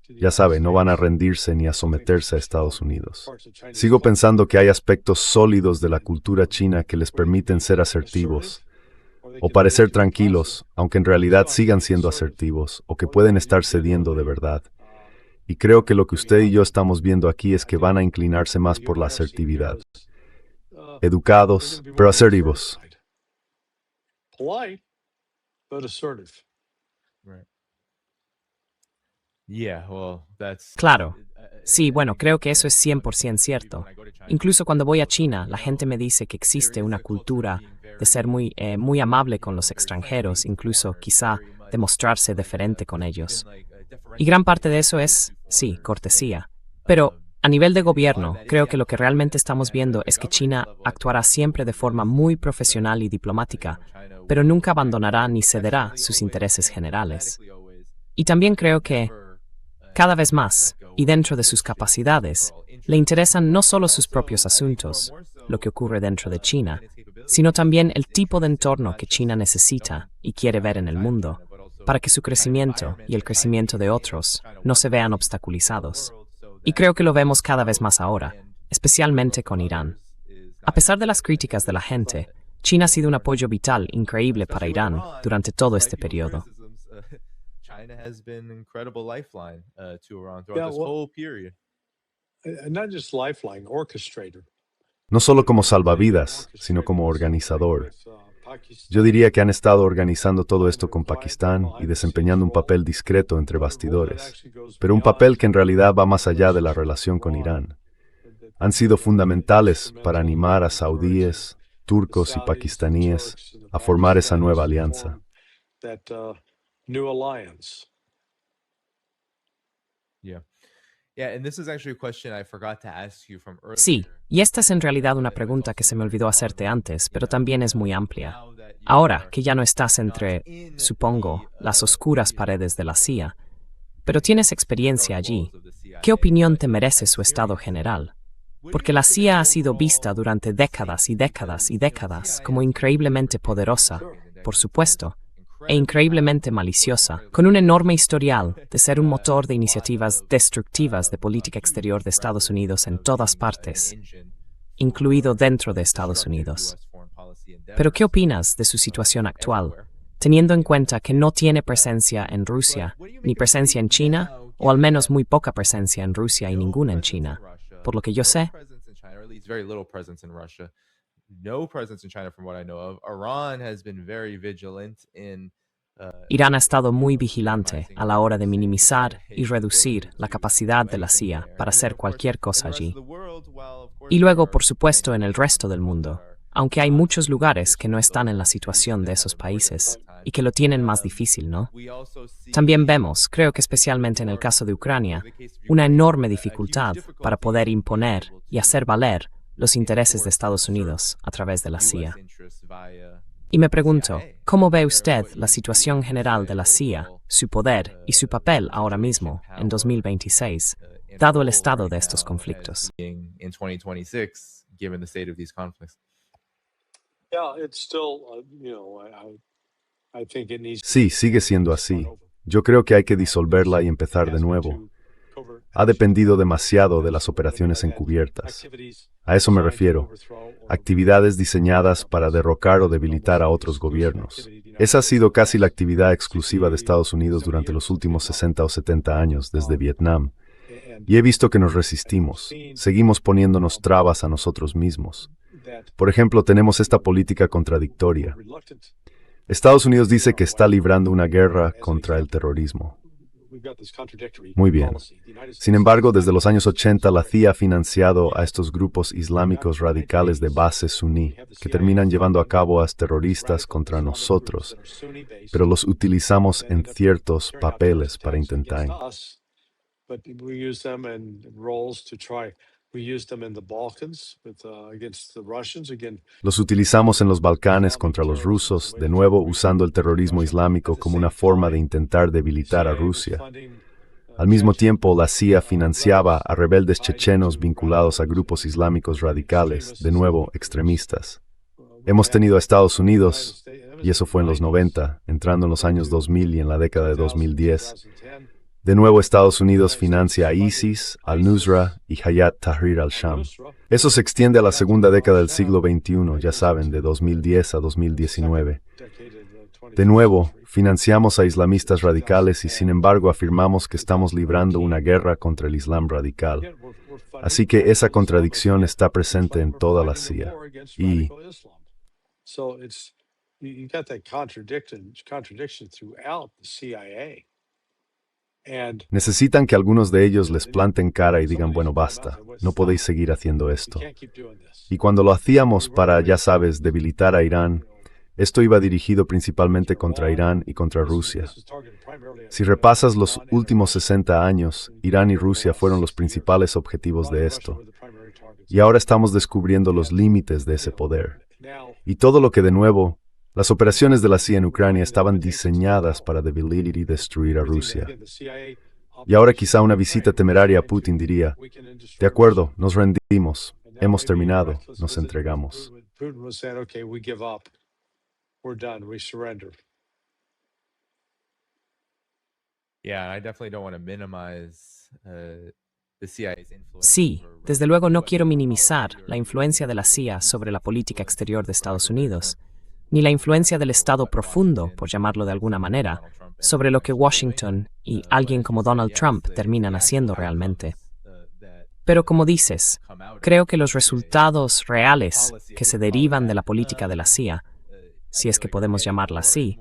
Ya sabe, no van a rendirse ni a someterse a Estados Unidos. Sigo pensando que hay aspectos sólidos de la cultura china que les permiten ser asertivos, o parecer tranquilos, aunque en realidad sigan siendo asertivos, o que pueden estar cediendo de verdad. Y creo que lo que usted y yo estamos viendo aquí es que van a inclinarse más por la asertividad. Educados, pero asertivos. Polite, but assertive. Right. Yeah, well, that's Claro. Sí, bueno, creo que eso es 100% cierto. Incluso cuando voy a China, la gente me dice que existe una cultura de ser muy amable con los extranjeros, incluso quizá demostrarse deferente con ellos. Y gran parte de eso es, sí, cortesía. Pero a nivel de gobierno, creo que lo que realmente estamos viendo es que China actuará siempre de forma muy profesional y diplomática, pero nunca abandonará ni cederá sus intereses generales. Y también creo que, cada vez más, y dentro de sus capacidades, le interesan no solo sus propios asuntos, lo que ocurre dentro de China, sino también el tipo de entorno que China necesita y quiere ver en el mundo, para que su crecimiento y el crecimiento de otros no se vean obstaculizados. Y creo que lo vemos cada vez más ahora, especialmente con Irán. A pesar de las críticas de la gente, China ha sido un apoyo vital increíble para Irán durante todo este periodo. China has been an incredible lifeline to Iran throughout Yeah, this well- whole period. And not just lifeline, orchestrator. No solo como salvavidas, sino como organizador. Yo diría que han estado organizando todo esto con Pakistán y desempeñando un papel discreto entre bastidores, pero un papel que en realidad va más allá de la relación con Irán. Han sido fundamentales para animar a saudíes, turcos y pakistaníes a formar esa nueva alianza. That new alliance. Yeah. Yeah, and this is actually a question I forgot to ask you from earlier. Sí, y esta es en realidad una pregunta que se me olvidó hacerte antes, pero también es muy amplia. Ahora que ya no estás entre, supongo, las oscuras paredes de la CIA, pero tienes experiencia allí, ¿qué opinión te merece su estado general? Porque la CIA ha sido vista durante décadas y décadas y décadas como increíblemente poderosa, por supuesto, e increíblemente maliciosa, con un enorme historial de ser un motor de iniciativas destructivas de política exterior de Estados Unidos en todas partes, incluido dentro de Estados Unidos. Pero ¿qué opinas de su situación actual, teniendo en cuenta que no tiene presencia en Rusia, ni presencia en China, o al menos muy poca presencia en Rusia y ninguna en China? Por lo que yo sé, No presence in China from what I know of. Iran has been very vigilant in Irán ha estado muy vigilante a la hora de minimizar y reducir la capacidad de la CIA para hacer cualquier cosa allí. Y luego, por supuesto, en el resto del mundo, aunque hay muchos lugares que no están en la situación de esos países y que lo tienen más difícil, ¿no? También vemos, creo que especialmente en el caso de Ucrania, una enorme dificultad para poder imponer y hacer valer los intereses de Estados Unidos a través de la CIA. Y me pregunto, ¿cómo ve usted la situación general de la CIA, su poder y su papel ahora mismo, en 2026, dado el estado de estos conflictos? in 2026, given the state of these conflicts. Yeah, it's still, I think it needs. Sí, sigue siendo así. Yo creo que hay que disolverla y empezar de nuevo. Ha dependido demasiado de las operaciones encubiertas. A eso me refiero. Actividades diseñadas para derrocar o debilitar a otros gobiernos. Esa ha sido casi la actividad exclusiva de Estados Unidos durante los últimos 60 o 70 años, desde Vietnam. Y he visto que nos resistimos. Seguimos poniéndonos trabas a nosotros mismos. Por ejemplo, tenemos esta política contradictoria. Estados Unidos dice que está librando una guerra contra el terrorismo. Muy bien. Sin embargo, desde los años 80, la CIA ha financiado a estos grupos islámicos radicales de base suní, que terminan llevando a cabo actos terroristas contra nosotros, pero los utilizamos en ciertos papeles para intentar. Los utilizamos en los Balcanes contra los rusos, de nuevo usando el terrorismo islámico como una forma de intentar debilitar a Rusia. Al mismo tiempo, la CIA financiaba a rebeldes chechenos vinculados a grupos islámicos radicales, de nuevo extremistas. Hemos tenido a Estados Unidos, y eso fue en los 90, entrando en los años 2000 y en la década de 2010. De nuevo, Estados Unidos financia a ISIS, al-Nusra y Hayat Tahrir al-Sham. Eso se extiende a la segunda década del siglo XXI, ya saben, de 2010 a 2019. De nuevo, financiamos a islamistas radicales y sin embargo afirmamos que estamos librando una guerra contra el Islam radical. Así que esa contradicción está presente en toda la CIA. Y necesitan que algunos de ellos les planten cara y digan, bueno, basta, no podéis seguir haciendo esto. Y cuando lo hacíamos para, ya sabes, debilitar a Irán, esto iba dirigido principalmente contra Irán y contra Rusia. Si repasas los últimos 60 años, Irán y Rusia fueron los principales objetivos de esto. Y ahora estamos descubriendo los límites de ese poder. Y todo lo que de nuevo, las operaciones de la CIA en Ucrania estaban diseñadas para debilitar y destruir a Rusia. Y ahora quizá una visita temeraria a Putin diría, de acuerdo, nos rendimos, hemos terminado, nos entregamos. Sí, desde luego no quiero minimizar la influencia de la CIA sobre la política exterior de Estados Unidos, ni la influencia del Estado profundo, por llamarlo de alguna manera, sobre lo que Washington y alguien como Donald Trump terminan haciendo realmente. Pero como dices, creo que los resultados reales que se derivan de la política de la CIA, si es que podemos llamarla así,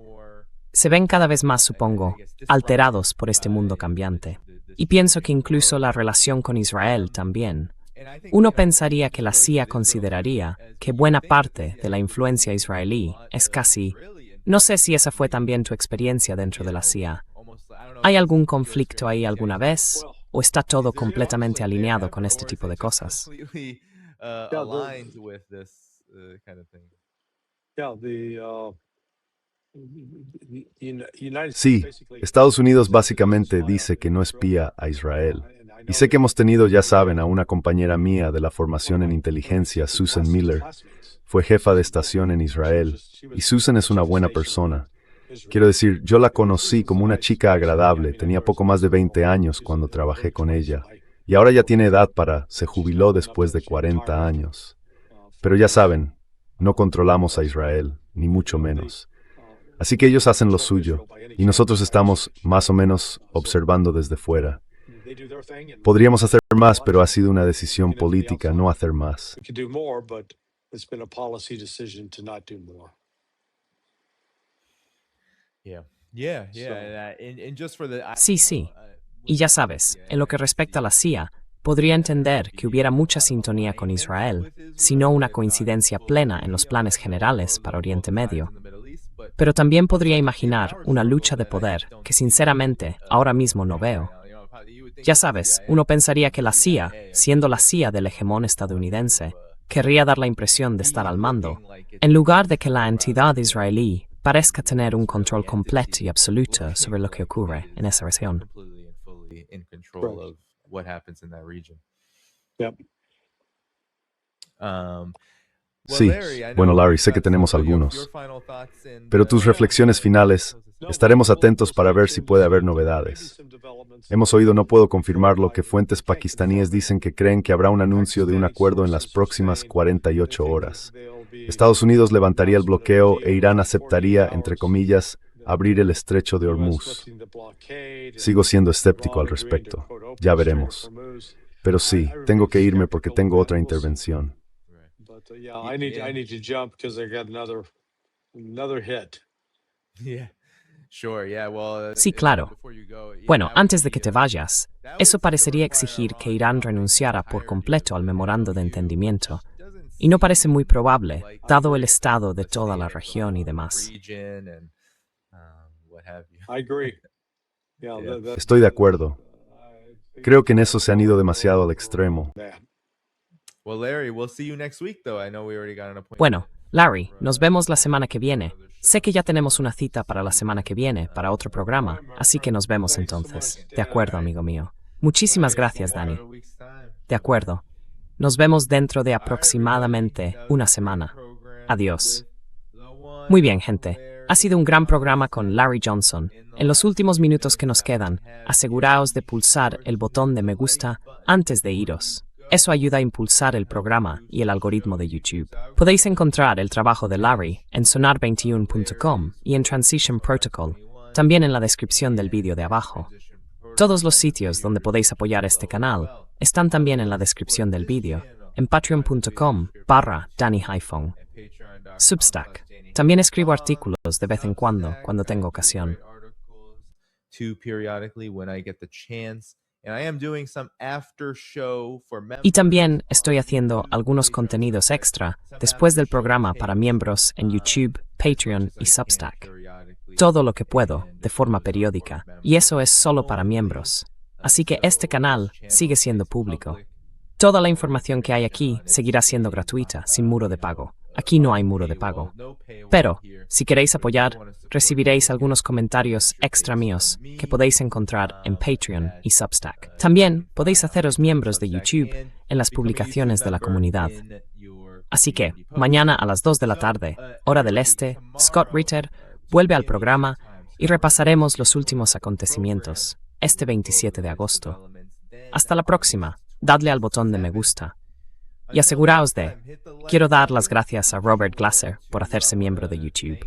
se ven cada vez más, supongo, alterados por este mundo cambiante. Y pienso que incluso la relación con Israel también. Uno pensaría que la CIA consideraría que buena parte de la influencia israelí es casi... No sé si esa fue también tu experiencia dentro de la CIA. ¿Hay algún conflicto ahí alguna vez? ¿O está todo completamente alineado con este tipo de cosas? Sí, Estados Unidos básicamente dice que no espía a Israel. Y sé que hemos tenido, ya saben, a una compañera mía de la formación en inteligencia, Susan Miller. Fue jefa de estación en Israel. Y Susan es una buena persona. Quiero decir, yo la conocí como una chica agradable. Tenía poco más de 20 años cuando trabajé con ella. Y ahora ya tiene edad se jubiló después de 40 años. Pero ya saben, no controlamos a Israel, ni mucho menos. Así que ellos hacen lo suyo, y nosotros estamos, más o menos, observando desde fuera. Podríamos hacer más, pero ha sido una decisión política no hacer más. Sí, sí. Y ya sabes, en lo que respecta a la CIA, podría entender que hubiera mucha sintonía con Israel, si no una coincidencia plena en los planes generales para Oriente Medio. Pero también podría imaginar una lucha de poder que sinceramente ahora mismo no veo. Ya sabes, uno pensaría que la CIA, siendo la CIA del hegemón estadounidense, querría dar la impresión de estar al mando, en lugar de que la entidad israelí parezca tener un control completo y absoluto sobre lo que ocurre en esa región. Sí, bueno, Larry, sé que tenemos algunos. Pero tus reflexiones finales, estaremos atentos para ver si puede haber novedades. Hemos oído, no puedo confirmarlo, que fuentes pakistaníes dicen que creen que habrá un anuncio de un acuerdo en las próximas 48 horas. Estados Unidos levantaría el bloqueo e Irán aceptaría, entre comillas, abrir el estrecho de Hormuz. Sigo siendo escéptico al respecto. Ya veremos. Pero sí, tengo que irme porque tengo otra intervención. I need to jump because I got another hit. Yeah. Sure, yeah, well, Sí, claro. Bueno, antes de que te vayas, eso parecería exigir que Irán renunciara por completo al memorando de entendimiento, y no parece muy probable, dado el estado de toda la región y demás. I agree. Yeah, Estoy de acuerdo. Creo que en eso se han ido demasiado al extremo. Well, Larry, we'll see you next week, though. I know we already got an appointment. Bueno, Larry, nos vemos la semana que viene. Sé que ya tenemos una cita para la semana que viene, para otro programa, así que nos vemos entonces. De acuerdo, amigo mío. Muchísimas gracias, Dani. De acuerdo. Nos vemos dentro de aproximadamente una semana. Adiós. Muy bien, gente. Ha sido un gran programa con Larry Johnson. En los últimos minutos que nos quedan, aseguraos de pulsar el botón de me gusta antes de iros. Eso ayuda a impulsar el programa y el algoritmo de YouTube. Podéis encontrar el trabajo de Larry en sonar21.com y en Transition Protocol, también en la descripción del vídeo de abajo. Todos los sitios donde podéis apoyar este canal están también en la descripción del vídeo, en patreon.com/DannyHighphone. Substack. También escribo artículos de vez en cuando tengo ocasión. Y también estoy haciendo algunos contenidos extra después del programa para miembros en YouTube, Patreon y Substack. Todo lo que puedo, de forma periódica, y eso es solo para miembros. Así que este canal sigue siendo público. Toda la información que hay aquí seguirá siendo gratuita, sin muro de pago. Aquí no hay muro de pago. Pero, si queréis apoyar, recibiréis algunos comentarios extra míos que podéis encontrar en Patreon y Substack. También podéis haceros miembros de YouTube en las publicaciones de la comunidad. Así que, mañana a las 2 de la tarde, hora del este, Scott Ritter vuelve al programa y repasaremos los últimos acontecimientos, este 27 de agosto. Hasta la próxima, dadle al botón de me gusta. Y aseguraos de, quiero dar las gracias a Robert Glasser por hacerse miembro de YouTube.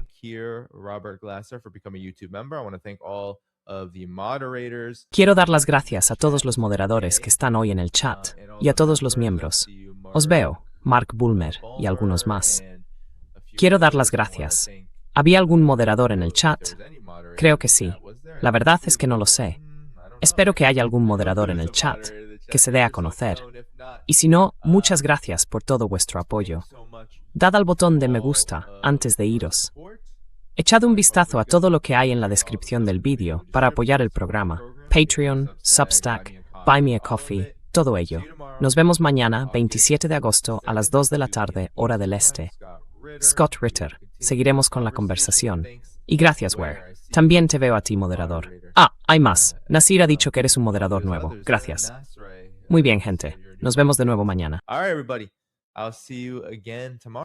Quiero dar las gracias a todos los moderadores que están hoy en el chat y a todos los miembros. Os veo, Mark Bulmer y algunos más. Quiero dar las gracias. ¿Había algún moderador en el chat? Creo que sí. La verdad es que no lo sé. Espero que haya algún moderador en el chat que se dé a conocer. Y si no, muchas gracias por todo vuestro apoyo. Dad al botón de me gusta antes de iros. Echad un vistazo a todo lo que hay en la descripción del vídeo para apoyar el programa. Patreon, Substack, Buy Me a Coffee, todo ello. Nos vemos mañana, 27 de agosto, a las 2 de la tarde, hora del este. Scott Ritter. Seguiremos con la conversación. Y gracias, Ware. También te veo a ti, moderador. Ah, hay más. Nasir ha dicho que eres un moderador nuevo. Gracias. Muy bien, gente. Nos vemos de nuevo mañana. All right, everybody. I'll see you again tomorrow.